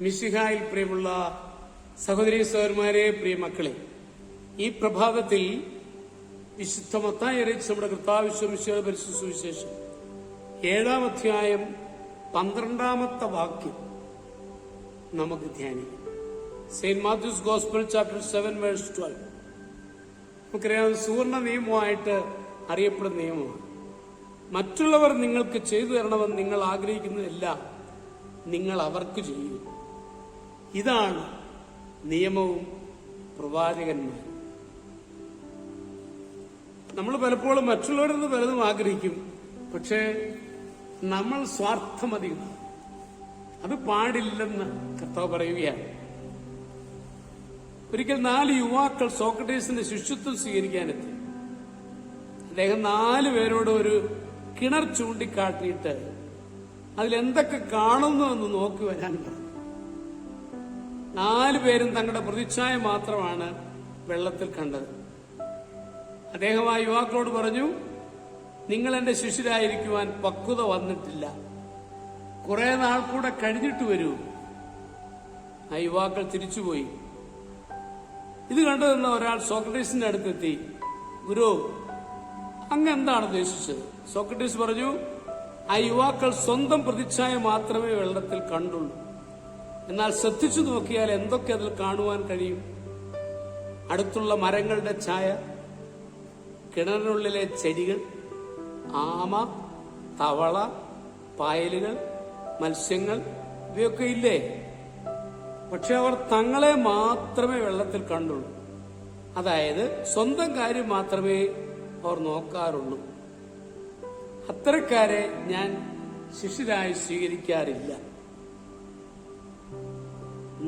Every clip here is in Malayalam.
മിശിഹായിൽ പ്രിയമുള്ള സഹോദരീ സഹോദരന്മാരെ, പ്രിയ മക്കളെ, ഈ പ്രഭാതത്തിൽ വിശുദ്ധ മത്തായി അറിയിച്ച നമ്മുടെ കർത്താവ് മിശിഹായുടെ പരിശുദ്ധ സുവിശേഷം 7-ാം അധ്യായം 12-ാമത്തെ വാക്യം നമുക്ക് ധ്യാനിക്കാം. Saint Matthew's gospel chapter 7:12. നമുക്കറിയാം, സുവർണ നിയമമായിട്ട് അറിയപ്പെടുന്ന നിയമമാണ്. മറ്റുള്ളവർ നിങ്ങൾക്ക് ചെയ്തു തരണമെന്ന് നിങ്ങൾ ആഗ്രഹിക്കുന്നതെല്ലാം നിങ്ങൾ അവർക്ക് ചെയ്യൂ. ഇതാണ് നിയമവും പ്രവാചകന്മാരും. നമ്മൾ പലപ്പോഴും മറ്റുള്ളവരിൽ നിന്ന് പലതും ആഗ്രഹിക്കും, പക്ഷേ നമ്മൾ സ്വാർത്ഥമതികളാണ്. അത് പാടില്ലെന്ന് കർത്താവ് പറയുകയാണ്. ഒരിക്കൽ 4 യുവാക്കൾ സോക്രട്ടീസിന്റെ ശിഷ്യത്വം സ്വീകരിക്കാനെത്തി. അദ്ദേഹം 4 പേരോട് ഒരു കിണർ ചൂണ്ടിക്കാട്ടിയിട്ട് അതിലെന്തൊക്കെ കാണുന്നു എന്ന് നോക്കി വരാൻ പറഞ്ഞു. 4 പേരും തങ്ങളുടെ പ്രതിച്ഛായ മാത്രമാണ് വെള്ളത്തിൽ കണ്ടത്. അദ്ദേഹം ആ യുവാക്കളോട് പറഞ്ഞു, നിങ്ങൾ എന്റെ ശിഷ്യരായിരിക്കുവാൻ പക്വത വന്നിട്ടില്ല, കുറെ നാൾ കൂടെ കഴിഞ്ഞിട്ട് വരൂ. ആ യുവാക്കൾ തിരിച്ചുപോയി. ഇത് കണ്ടുതന്ന ഒരാൾ സോക്രട്ടീസിന്റെ അടുത്തെത്തി, ഗുരു, അങ്ങ് എന്താണ് ഉദ്ദേശിച്ചത്? സോക്രട്ടീസ് പറഞ്ഞു, ആ യുവാക്കൾ സ്വന്തം പ്രതിച്ഛായ മാത്രമേ വെള്ളത്തിൽ കണ്ടുള്ളൂ. എന്നാൽ ശ്രദ്ധിച്ചു നോക്കിയാൽ എന്തൊക്കെ അതിൽ കാണുവാൻ കഴിയും? അടുത്തുള്ള മരങ്ങളുടെ ഛായ, കിണറിനുള്ളിലെ ചെടികൾ, ആമ, തവള, പായലുകൾ, മത്സ്യങ്ങൾ, ഇവയൊക്കെ ഇല്ലേ? പക്ഷെ അവർ തങ്ങളെ മാത്രമേ വെള്ളത്തിൽ കണ്ടുള്ളൂ. അതായത് സ്വന്തം കാര്യം മാത്രമേ അവർ നോക്കാറുള്ളൂ. അത്തരക്കാരെ ഞാൻ ശിഷ്യരായി സ്വീകരിക്കാറില്ല.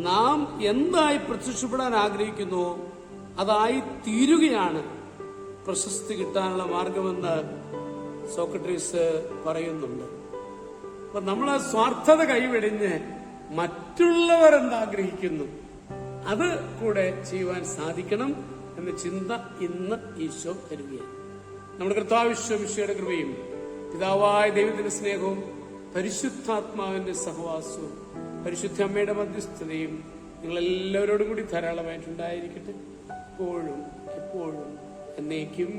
നാം എന്തായി പ്രത്യക്ഷപ്പെടാൻ ആഗ്രഹിക്കുന്നുവോ അതായി തീരുകയാണ് പ്രശസ്തി കിട്ടാനുള്ള മാർഗമെന്ന് സോക്രട്ടീസ് പറയുന്നുണ്ട്. അപ്പൊ നമ്മൾ ആ സ്വാർത്ഥത കൈവെടിഞ്ഞ് മറ്റുള്ളവർ എന്താഗ്രഹിക്കുന്നു അത് കൂടെ ചെയ്യുവാൻ സാധിക്കണം എന്ന ചിന്ത ഇന്ന് ഈശോ തരുകയാണ്. നമ്മുടെ കർത്താവ് ഈശോയുടെ കൃപയും പിതാവായ ദൈവത്തിന്റെ സ്നേഹവും പരിശുദ്ധാത്മാവിന്റെ സഹവാസവും പരിശുദ്ധ അമ്മയുടെ മധ്യസ്ഥതയും നിങ്ങളെല്ലാവരോടും കൂടി ധാരാളമായിട്ടുണ്ടായിരിക്കട്ടെ, എപ്പോഴും എപ്പോഴും എന്നേക്കും.